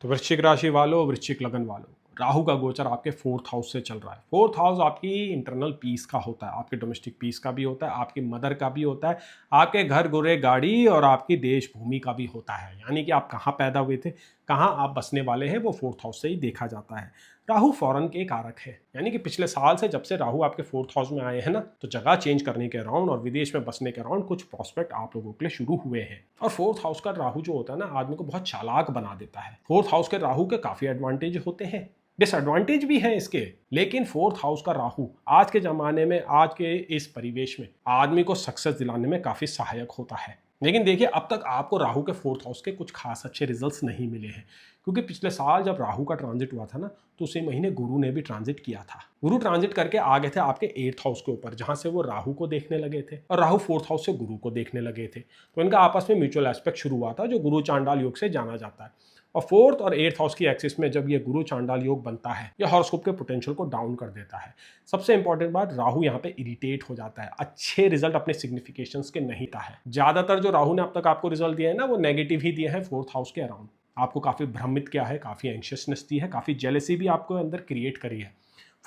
तो वृश्चिक राशि वालों, वृश्चिक लगन वालों, राहु का गोचर आपके फोर्थ हाउस से चल रहा है। फोर्थ हाउस आपकी इंटरनल पीस का होता है, आपके डोमेस्टिक पीस का भी होता है, आपकी मदर का भी होता है, आपके घर गुरे गाड़ी और आपकी देश भूमि का भी होता है। यानी कि आप कहाँ पैदा हुए थे, कहाँ आप बसने वाले हैं, वो फोर्थ हाउस से ही देखा जाता है। राहु फॉरेन के कारक है, यानी कि पिछले साल से जब से राहु आपके फोर्थ हाउस में आए हैं ना, तो जगह चेंज करने के अराउंड और विदेश में बसने के अराउंड कुछ प्रॉस्पेक्ट आप लोगों के लिए शुरू हुए हैं। और फोर्थ हाउस का राहु जो होता है ना, आदमी को बहुत चालाक बना देता है। फोर्थ हाउस के राहु के काफी एडवांटेज होते हैं, डिसएडवांटेज भी हैं इसके, लेकिन फोर्थ हाउस का राहु आज के जमाने में, आज के इस परिवेश में आदमी को सक्सेस दिलाने में काफी सहायक होता है। लेकिन देखिए, अब तक आपको राहु के फोर्थ हाउस के कुछ खास अच्छे रिजल्ट्स नहीं मिले हैं, क्योंकि पिछले साल जब राहु का ट्रांजिट हुआ था ना, तो उसी महीने गुरु ने भी ट्रांजिट किया था। गुरु ट्रांजिट करके आ गए थे आपके 8th हाउस के ऊपर, जहां से वो राहु को देखने लगे थे और राहु 4th हाउस से गुरु को देखने लगे थे। तो इनका आपस में म्यूचुअल एस्पेक्ट शुरू हुआ था, जो गुरु चांडाल योग से जाना जाता है। और 4th और 8th हाउस की एक्सिस में जब ये गुरु चांडाल योग बनता है, यह हॉरोस्कोप के पोटेंशियल को डाउन कर देता है। सबसे इंपॉर्टेंट बात, राहु यहाँ पे इरिटेट हो जाता है, अच्छे रिजल्ट अपने सिग्निफिकेशंस के नहीं था है। ज्यादातर जो राहु ने अब तक आपको रिजल्ट दिया है ना, वो नेगेटिव ही दिए हैं 4th हाउस के अराउंड। आपको काफी भ्रमित किया है, काफी एंशियसनेस दी है, काफी जेलेसी भी आपको अंदर क्रिएट करी है।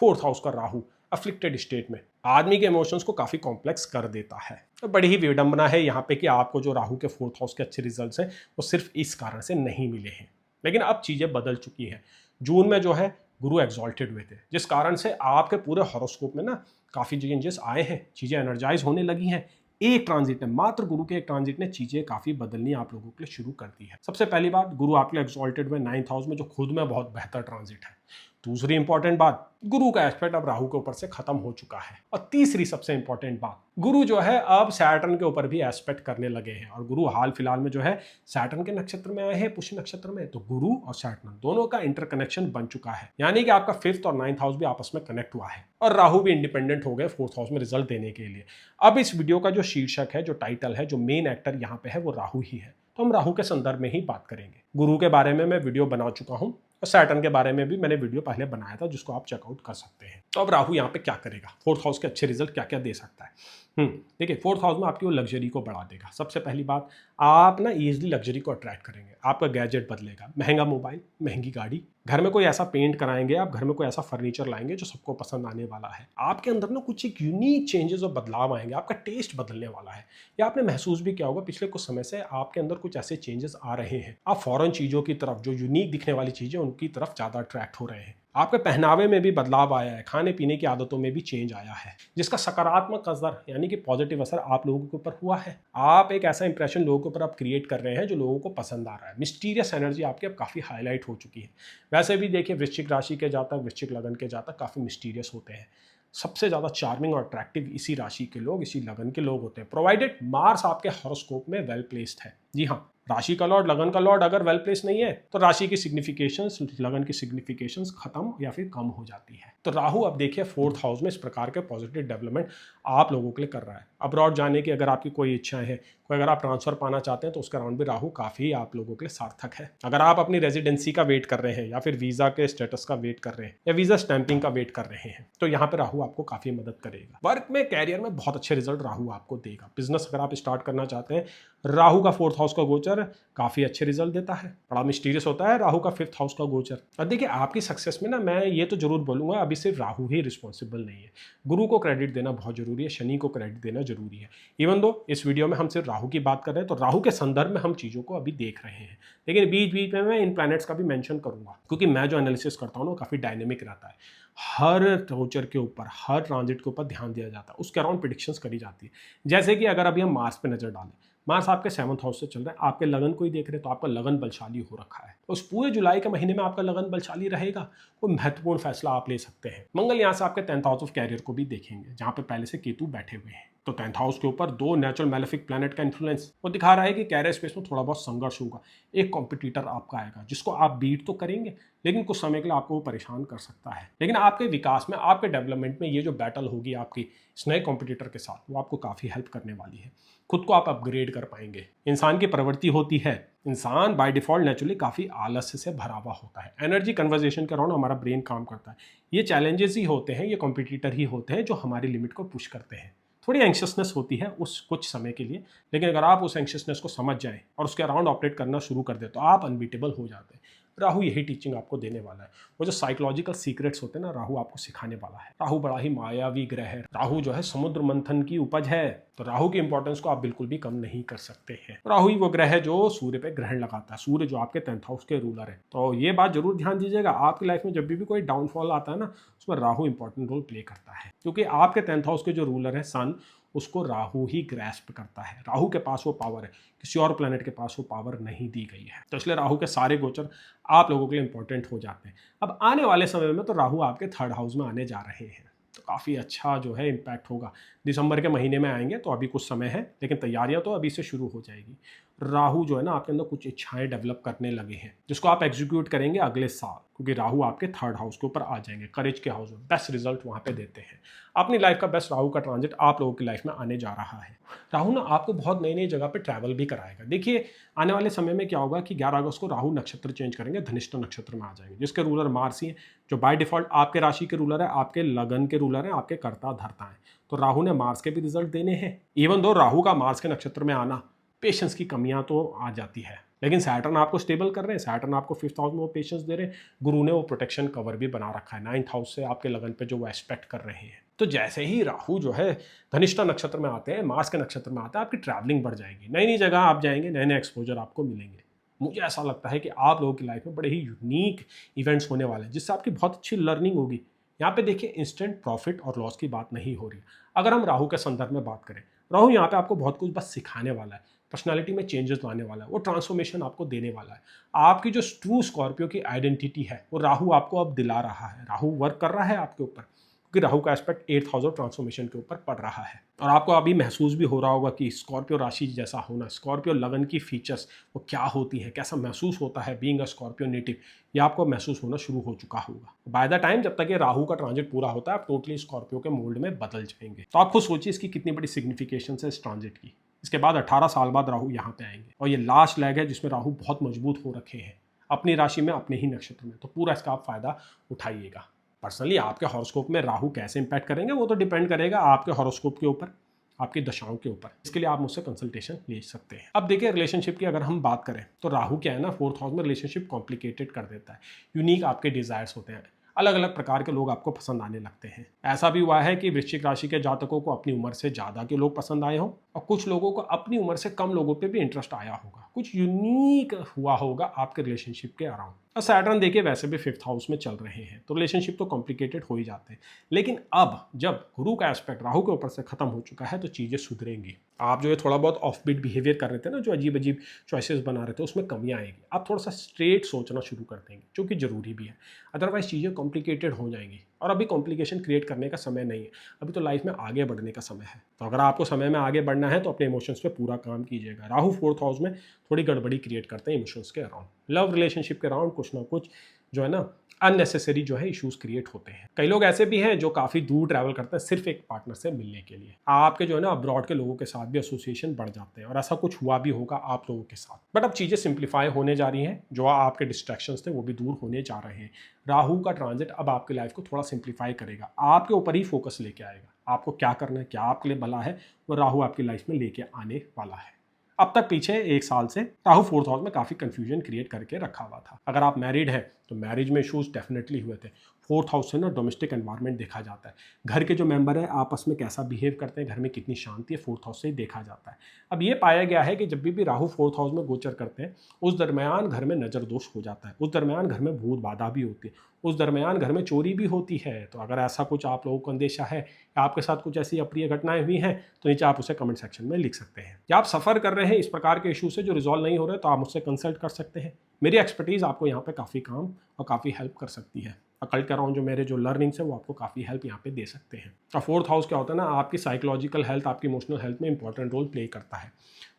4th हाउस का राहु अफ्लिक्टेड स्टेट में आदमी के इमोशंस को काफी कॉम्प्लेक्स कर देता है। तो बड़ी ही विडंबना है यहाँ पे कि आपको जो राहु के 4th हाउस के अच्छे रिजल्ट्स हैं, वो सिर्फ इस कारण से नहीं मिले हैं। लेकिन अब चीजें बदल चुकी हैं। जून में जो है गुरु एग्जॉल्टेड हुए थे, जिस कारण से आपके पूरे हॉरोस्कोप में ना काफी चेंजेस आए हैं, चीजें एनर्जाइज होने लगी हैं। एक ट्रांजिट ने, मात्र गुरु के एक ट्रांजिट ने चीजें काफी बदलनी आप लोगों के लिए शुरू कर दी है। सबसे पहली बात, गुरु आपके लिए एग्जॉल्टेड हुए 9th हाउस में, जो खुद में बहुत बेहतर ट्रांजिट है। दूसरी इंपॉर्टेंट बात, गुरु का एस्पेक्ट अब राहु के ऊपर से खत्म हो चुका है। और तीसरी सबसे इंपॉर्टेंट बात, गुरु जो है अब सैटर्न के ऊपर भी एस्पेक्ट करने लगे हैं। और गुरु हाल फिलहाल में जो है सैटर्न के नक्षत्र में आए हैं, पुष्य नक्षत्र में। तो गुरु और सैटर्न दोनों का इंटरकनेक्शन बन चुका है, यानी कि आपका 5th और 9th हाउस भी आपस में कनेक्ट हुआ है। और राहु भी इंडिपेंडेंट हो गए 4th हाउस में रिजल्ट देने के लिए। अब इस वीडियो का जो शीर्षक है, जो टाइटल है, जो मेन एक्टर यहाँ पे है, वो राहु ही है। तो हम राहु के संदर्भ में ही बात करेंगे। गुरु के बारे में मैं वीडियो बना चुका हूं, और सैटर्न के बारे में भी मैंने वीडियो पहले बनाया था, जिसको आप चेकआउट कर सकते हैं। तो अब राहु यहाँ पे क्या करेगा, 4th हाउस के अच्छे रिजल्ट क्या क्या दे सकता है। देखिए, 4th हाउस में आपकी वो लग्जरी को बढ़ा देगा। सबसे पहली बात, आप ना इजीली लग्जरी को अट्रैक्ट करेंगे। आपका गैजेट बदलेगा, महंगा मोबाइल, महंगी गाड़ी, घर में कोई ऐसा पेंट कराएंगे आप, घर में कोई ऐसा फर्नीचर लाएंगे जो सबको पसंद आने वाला है। आपके अंदर ना कुछ एक यूनिक चेंजेस और बदलाव आएंगे, आपका टेस्ट बदलने वाला है। या आपने महसूस भी किया होगा, पिछले कुछ समय से आपके अंदर कुछ ऐसे चेंजेस आ रहे हैं। आप फॉरेन चीजों की तरफ, जो यूनिक दिखने वाली चीजें, उनकी तरफ ज्यादा अट्रैक्ट हो रहे हैं। आपके पहनावे में भी बदलाव आया है, खाने पीने की आदतों में भी चेंज आया है, जिसका सकारात्मक असर यानी कि पॉजिटिव असर आप लोगों के ऊपर हुआ है। आप एक ऐसा इंप्रेशन लोगों के ऊपर आप क्रिएट कर रहे हैं जो लोगों को पसंद आ रहा है। मिस्टीरियस एनर्जी आपकी अब काफी हाईलाइट हो चुकी है। वैसे भी देखिए, वृश्चिक राशि के जातक, वृश्चिक लगन के जातक काफी मिस्टीरियस होते हैं। सबसे ज्यादा चार्मिंग और अट्रैक्टिव इसी राशि के लोग, इसी लगन के लोग होते हैं, प्रोवाइडेड मार्स आपके हॉरोस्कोप में वेल प्लेस्ड है। जी हाँ, राशि का लॉर्ड, लगन का लॉर्ड अगर वेल प्लेस नहीं है, तो राशि की सिग्निफिकेशंस, लगन की सिग्निफिकेशंस खत्म या फिर कम हो जाती है। तो राहु अब देखिए 4th हाउस में इस प्रकार के पॉजिटिव डेवलपमेंट आप लोगों के लिए कर रहा है। अब्रॉड जाने की अगर आपकी कोई इच्छाएं हैं, कोई अगर आप ट्रांसफर पाना चाहते हैं, तो उसके अराउंड भी राहु काफी आप लोगों के लिए सार्थक है। अगर आप अपनी रेजिडेंसी का वेट कर रहे हैं, या फिर वीजा के स्टेटस का वेट कर रहे हैं, या वीजा स्टैंपिंग का वेट कर रहे हैं, तो यहाँ पे राहु आपको काफी मदद करेगा। वर्क में, कैरियर में बहुत अच्छे रिजल्ट राहु आपको देगा। बिजनेस अगर आप स्टार्ट करना चाहते हैं, राहु का 4th हाउस का गोचर काफी अच्छे रिजल्ट देता है। बड़ा मिस्टीरियस होता है राहु का 5th हाउस का गोचर। और देखिए, आपकी सक्सेस में ना मैं ये तो जरूर बोलूंगा, अभी सिर्फ राहु ही रिस्पॉन्सिबल नहीं है। गुरु को क्रेडिट देना बहुत जरूरी है, शनि को क्रेडिट देना जरूरी है। इवन दो इस वीडियो में हम सिर्फ राहु की बात कर रहे हैं, तो राहु के संदर्भ में हम चीजों को अभी देख रहे हैं। लेकिन बीच बीच में मैं इन प्लैनेट्स का भी मेंशन करूंगा, क्योंकि मैं जो एनालिसिस करता हूँ ना, काफी डायनेमिक रहता है। हर गोचर के ऊपर, हर ट्रांजिट के ऊपर ध्यान दिया जाता है, उसके अराउंड प्रेडिक्शंस करी जाती है। जैसे कि अगर अभी हम मार्स पे नजर डालें, मार्स आपके 7th हाउस से चल रहा है, आपके लगन को ही देख रहे हैं, तो आपका लगन बलशाली हो रखा है। तो उस पूरे जुलाई के महीने में आपका लगन बलशाली रहेगा, कोई महत्वपूर्ण फैसला आप ले सकते हैं। मंगल यहाँ से आपके 10th हाउस ऑफ कैरियर को भी देखेंगे, जहां पे पहले से केतु बैठे हुए हैं। तो 10th हाउस के ऊपर 2 नेचुरल मैलेफिक प्लैनेट का इन्फ्लुएंस वो दिखा रहा है कि कैरियर स्पेस में थोड़ा बहुत संघर्ष होगा। एक कॉम्पिटिटर आपका आएगा, जिसको आप बीट तो करेंगे, लेकिन कुछ समय के लिए आपको वो परेशान कर सकता है। लेकिन आपके विकास में, आपके डेवलपमेंट में ये जो बैटल होगी आपकी इस नए कॉम्पिटिटर के साथ, वो आपको काफी हेल्प करने वाली है। खुद को आप अपग्रेड कर पाएंगे। इंसान की प्रवृत्ति होती है, इंसान बाय डिफॉल्ट नेचुरली काफी आलस्य से भरा हुआ होता है। एनर्जी कन्वर्जेशन के अराउंड हमारा ब्रेन काम करता है। ये चैलेंजेस ही होते हैं, ये कॉम्पिटिटर ही होते हैं जो हमारी लिमिट को पुश करते हैं। थोड़ी एंक्शसनेस होती है उस कुछ समय के लिए, लेकिन अगर आप उस एंक्शसनेस को समझ जाएं और उसके अराउंड ऑपरेट करना शुरू कर दें तो आप अनबीटेबल हो जाते हैं। राहु यही टीचिंग आपको देने वाला है। वो जो साइकोलॉजिकल सीक्रेट्स होते हैं ना, राहु आपको सिखाने वाला है। राहु बड़ा ही मायावी ग्रह है। राहु जो है समुद्र मंथन की उपज है, तो राहु की इंपॉर्टेंस को आप बिल्कुल भी कम नहीं कर सकते हैं। राहु ही वो ग्रह है जो सूर्य पे ग्रहण लगाता है। सूर्य जो आपके 10th हाउस के रूलर है। तो ये बात जरूर ध्यान दीजिएगा, आपकी लाइफ में जब भी कोई डाउनफॉल आता है ना, उसमें राहु इंपॉर्टेंट रोल प्ले करता है, क्योंकि आपके 10th हाउस के जो रूलर है सन, उसको राहु ही ग्रैस्प करता है। राहु के पास वो पावर है, किसी और प्लेनेट के पास वो पावर नहीं दी गई है। तो इसलिए राहु के सारे गोचर आप लोगों के लिए इंपॉर्टेंट हो जाते हैं। अब आने वाले समय में तो राहु आपके 3rd हाउस में आने जा रहे हैं, तो काफ़ी अच्छा जो है इम्पैक्ट होगा। दिसंबर के महीने में आएंगे, तो अभी कुछ समय है, लेकिन तैयारियां तो अभी से शुरू हो जाएगी। राहु जो है ना आपके अंदर कुछ इच्छाएं डेवलप करने लगे हैं, जिसको आप एग्जीक्यूट करेंगे अगले साल, क्योंकि राहु आपके 3rd हाउस के ऊपर आ जाएंगे, करेज के हाउस में। बेस्ट रिजल्ट वहां पे देते हैं। अपनी लाइफ का बेस्ट राहु का ट्रांजिट आप लोगों की लाइफ में आने जा रहा है। राहु ना आपको बहुत नई नई जगह पे ट्रैवल भी कराएगा। देखिए आने वाले समय में क्या होगा कि 11 अगस्त को राहु नक्षत्र चेंज करेंगे, धनिष्ठा नक्षत्र में आ जाएंगे, जिसके रूलर मार्स ही हैं, जो बाय डिफॉल्ट आपके राशि के रूलर है, आपके लगन के रूलर है, आपके कर्ता धर्ता है। तो राहु ने मार्स के भी रिजल्ट देने हैं। इवन दो राहु का मार्स के नक्षत्र में आना, पेशेंस की कमियां तो आ जाती है, लेकिन सैटर्न आपको स्टेबल कर रहे हैं। सैटर्न आपको 5th हाउस में वो पेशेंस दे रहे हैं। गुरु ने वो प्रोटेक्शन कवर भी बना रखा है 9th हाउस से आपके लगन पे, जो वो एक्सपेक्ट कर रहे हैं। तो जैसे ही राहु जो है धनिष्ठा नक्षत्र में आते हैं, मार्स के नक्षत्र में आते हैं, आपकी ट्रैवलिंग बढ़ जाएगी, नई नई जगह आप जाएंगे, नए नए एक्सपोजर आपको मिलेंगे। मुझे ऐसा लगता है कि आप लोगों की लाइफ में बड़े ही यूनिक इवेंट्स होने वाले हैं, जिससे आपकी बहुत अच्छी लर्निंग होगी। यहाँ पे देखिए इंस्टेंट प्रॉफिट और लॉस की बात नहीं हो रही। अगर हम राहु के संदर्भ में बात करें, राहु यहाँ पे आपको बहुत कुछ बस सिखाने वाला है, पर्सनालिटी में चेंजेस लाने वाला है, वो ट्रांसफॉर्मेशन आपको देने वाला है। आपकी जो ट्रू स्कॉर्पियो की आइडेंटिटी है वो राहु आपको अब दिला रहा है। राहु वर्क कर रहा है आपके ऊपर, क्योंकि राहु का aspect 8th house of transformation के ऊपर पड़ रहा है। और आपको अभी महसूस भी हो रहा होगा कि स्कॉर्पियो राशि जैसा होना, स्कॉर्पियो लगन की फीचर्स वो क्या होती है, कैसा महसूस होता है बीइंग अ स्कॉर्पियो नेटिव, ये आपको महसूस होना शुरू हो चुका होगा। बाय द टाइम जब तक ये राहु का ट्रांजिट पूरा होता है, आप टोटली स्कॉर्पियो के मोल्ड में बदल जाएंगे। तो आप खुद सोचिए इसकी कितनी बड़ी सिग्निफिकेशन है इस ट्रांजिट की। इसके बाद 18 साल बाद राहु यहाँ पे आएंगे, और ये लास्ट लेग है जिसमें राहु बहुत मजबूत हो रखे हैं अपनी राशि में, अपने ही नक्षत्र में। तो पूरा इसका आप फायदा उठाइएगा। पर्सनली आपके हॉरोस्कोप में राहु कैसे इंपैक्ट करेंगे वो तो डिपेंड करेगा आपके हॉरोस्कोप के ऊपर, आपकी दशाओं के ऊपर। इसके लिए आप मुझसे कंसल्टेशन ले सकते हैं। अब देखिए रिलेशनशिप की अगर हम बात करें, तो राहु क्या है ना 4th हाउस में रिलेशनशिप कॉम्प्लिकेटेड कर देता है। यूनिक आपके डिजायर्स होते हैं, अलग अलग प्रकार के लोग आपको पसंद आने लगते हैं। ऐसा भी हुआ है कि वृश्चिक राशि के जातकों को अपनी उम्र से ज़्यादा के लोग पसंद आए हों, और कुछ लोगों को अपनी उम्र से कम लोगों पे भी इंटरेस्ट आया होगा। कुछ यूनिक हुआ होगा आपके रिलेशनशिप के अराउंड। और सैटर्न देखिए वैसे भी 5th हाउस में चल रहे हैं, तो रिलेशनशिप तो कॉम्प्लिकेटेड हो ही जाते हैं। लेकिन अब जब गुरु का एस्पेक्ट राहु के ऊपर से खत्म हो चुका है, तो चीज़ें सुधरेंगी। आप जो है थोड़ा बहुत ऑफ बीट बिहेवियर कर रहे थे ना, जो अजीब अजीब चॉइसेस बना रहे थे, उसमें कमियाँ आएगी। आप थोड़ा सा स्ट्रेट सोचना शुरू कर देंगे, जो कि जरूरी भी है। अदरवाइज चीज़ें कॉम्प्लिकेटेड हो जाएंगी, और अभी कॉम्प्लिकेशन क्रिएट करने का समय नहीं है। अभी तो लाइफ में आगे बढ़ने का समय है। तो अगर आपको समय में आगे बढ़ना है तो अपने इमोशंस पे पूरा काम कीजिएगा। राहु 4th हाउस में थोड़ी गड़बड़ी क्रिएट करते हैं इमोशंस के अराउंड। लव रिलेशनशिप के अराउंड कुछ ना कुछ जो है ना अननेसेसरी जो है इश्यूज क्रिएट होते हैं। कई लोग ऐसे भी हैं जो काफ़ी दूर ट्रैवल करते हैं सिर्फ एक पार्टनर से मिलने के लिए। आपके जो है ना अब्रॉड के लोगों के साथ भी एसोसिएशन बढ़ जाते हैं, और ऐसा कुछ हुआ भी होगा आप लोगों के साथ। बट अब चीज़ें सिंप्लीफाई होने जा रही हैं, जो आपके डिस्ट्रैक्शंस थे वो भी दूर होने जा रहे हैं। राहु का ट्रांजिट अब आपकी लाइफ को थोड़ा सिंप्लीफाई करेगा, आपके ऊपर ही फोकस लेके आएगा। आपको क्या करना है, क्या आपके लिए भला है, वो राहु आपकी लाइफ में लेके आने वाला है। अब तक पीछे 1 साल से राहु 4th हाउस में काफ़ी कंफ्यूजन क्रिएट करके रखा हुआ था। अगर आप मैरिड हैं तो मैरिज में इशूज़ डेफिनेटली हुए थे। 4th हाउस से ना डोमेस्टिक एनवायरनमेंट देखा जाता है, घर के जो मेंबर हैं आपस में कैसा बिहेव करते हैं, घर में कितनी शांति है, 4th हाउस से ही देखा जाता है। अब ये पाया गया है कि जब भी राहु 4th हाउस में गोचर करते हैं, उस दरमियान घर में नज़र दोष हो जाता है, उस दरमियान घर में भूत बाधा भी होती है, उस दरमियान घर में चोरी भी होती है। तो अगर ऐसा कुछ आप लोगों को अंदेशा है या आपके साथ कुछ ऐसी अप्रिय घटनाएं हुई हैं, तो नीचे आप उसे कमेंट सेक्शन में लिख सकते हैं। या आप सफ़र कर रहे हैं इस प्रकार के इशू से जो रिजॉल्व नहीं हो रहे, तो आप मुझसे कंसल्ट कर सकते हैं। मेरी एक्सपर्टीज़ आपको यहाँ पे काफ़ी काम और काफ़ी हेल्प कर सकती है। अकल्ट कर रहा हूँ जो मेरे जो लर्निंग्स है वो आपको काफ़ी हेल्प यहाँ पे दे सकते हैं। और 4th हाउस क्या होता है ना, आपकी साइकोलॉजिकल हेल्थ, आपकी इमोशनल हेल्थ में इंपॉर्टेंट रोल प्ले करता है।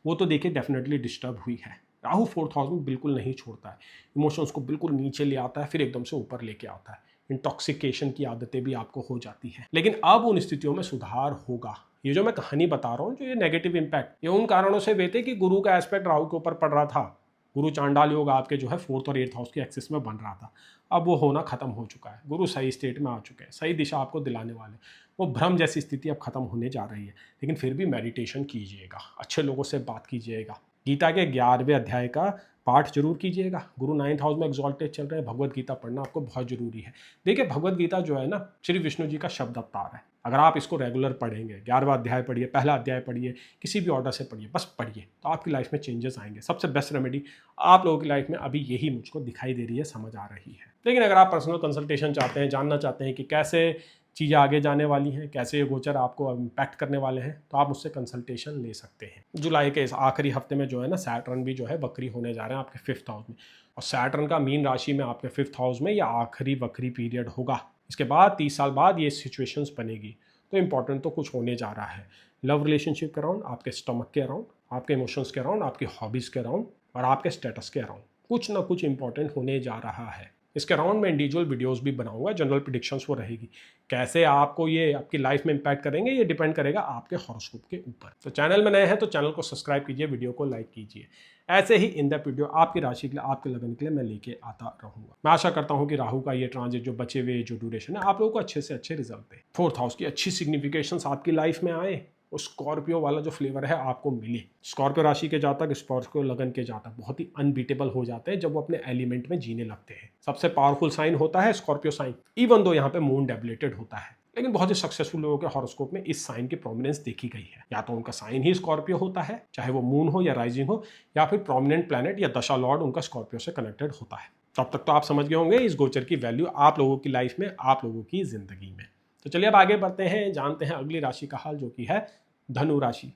वो तो देखिए डेफिनेटली डिस्टर्ब हुई है। राहु 4th हाउस में बिल्कुल नहीं छोड़ता है, इमोशंस को बिल्कुल नीचे ले आता है, फिर एकदम से ऊपर लेके आता है। इंटॉक्सिकेशन की आदतें भी आपको हो जाती हैं, लेकिन अब उन स्थितियों में सुधार होगा। ये जो मैं कहानी बता रहा हूँ, जो ये नेगेटिव इंपैक्ट, ये उन कारणों से हुए थे कि गुरु का एस्पेक्ट राहु के ऊपर पड़ रहा था, गुरु चांडाल योग आपके जो है 4th और 8th हाउस की एक्सिस में बन रहा था, अब वो होना खत्म हो चुका है। गुरु सही स्टेट में आ चुके हैं, सही दिशा आपको दिलाने वाले। वो भ्रम जैसी स्थिति अब खत्म होने जा रही है। लेकिन फिर भी मेडिटेशन कीजिएगा, अच्छे लोगों से बात कीजिएगा, गीता के 11वें अध्याय का पाठ जरूर कीजिएगा। गुरु 9th हाउस में एग्जॉल्टेड चल रहे हैं, भगवत गीता पढ़ना आपको बहुत जरूरी है। देखिए, भगवत गीता जो है ना, श्री विष्णु जी का शब्द अवतार है। अगर आप इसको रेगुलर पढ़ेंगे, 11वां अध्याय पढ़िए, पहला अध्याय पढ़िए, किसी भी ऑर्डर से पढ़िए, बस पढ़िए, तो आपकी लाइफ में चेंजेस आएंगे। सबसे बेस्ट रेमेडी आप लोगों की लाइफ में अभी यही मुझको दिखाई दे रही है, समझ आ रही है। लेकिन अगर आप पर्सनल कंसल्टेशन चाहते हैं, जानना चाहते हैं कि कैसे चीज़ें आगे जाने वाली हैं, कैसे ये गोचर आपको इम्पैक्ट करने वाले हैं, तो आप मुझसे कंसल्टेशन ले सकते हैं। जुलाई के इस आखिरी हफ्ते में जो है ना, सैटर्न भी जो है वक्री होने जा रहे हैं आपके 5th हाउस में, और सैटर्न का मीन राशि में आपके 5th हाउस में ये आखिरी वक्री पीरियड होगा। इसके बाद 30 साल बाद ये सिचुएशंस बनेगी। तो इंपॉर्टेंट तो कुछ होने जा रहा है लव रिलेशनशिप के अराउंड, आपके स्टमक के अराउंड, आपके इमोशंस के अराउंड, आपकी हॉबीज़ के अराउंड और आपके स्टेटस के अराउंड कुछ ना कुछ इंपॉर्टेंट होने जा रहा है। इसके अराउंड मैं इंडिविजुअल वीडियोस भी बनाऊंगा, जनरल प्रिडिक्शंस वो रहेगी। कैसे आपको ये आपकी लाइफ में इंपैक्ट करेंगे, ये डिपेंड करेगा आपके हॉरोस्कोप के ऊपर। तो चैनल में नए हैं तो चैनल को सब्सक्राइब कीजिए, वीडियो को लाइक कीजिए। ऐसे ही इन डेप्थ वीडियो आपकी राशि के लिए, आपके लगन के लिए मैं लेके आता रहूंगा। मैं आशा करता हूँ कि राहु का ये ट्रांजिट जो बचे हुए जो ड्यूरेशन है, आप लोगों को अच्छे से अच्छे रिजल्ट दे। 4th हाउस की अच्छी सिग्निफिकेशंस आपकी लाइफ में आए, उस स्कॉर्पियो वाला जो फ्लेवर है आपको मिले। स्कॉर्पियो राशि के जातक, स्कॉर्पियो लगन के जातक बहुत ही अनबीटेबल हो जाते हैं जब वो अपने एलिमेंट में जीने लगते हैं। सबसे पावरफुल साइन होता है स्कॉर्पियो साइन, इवन दो यहाँ पे मून डेबिलेटेड होता है, लेकिन बहुत ही सक्सेसफुल लोगों के हॉरोस्कोप में इस साइन की प्रोमिनेंस देखी गई है। या तो उनका साइन ही स्कॉर्पियो होता है, चाहे वो मून हो या राइजिंग हो, या फिर प्रोमिनेंट प्लैनेट या दशा लॉर्ड उनका स्कॉर्पियो से कनेक्टेड होता है। तब तक तो आप समझ गए होंगे इस गोचर की वैल्यू आप लोगों की लाइफ में, आप लोगों की जिंदगी में। तो चलिए अब आगे बढ़ते हैं, जानते हैं अगली राशि का हाल, जो कि है धनु राशि।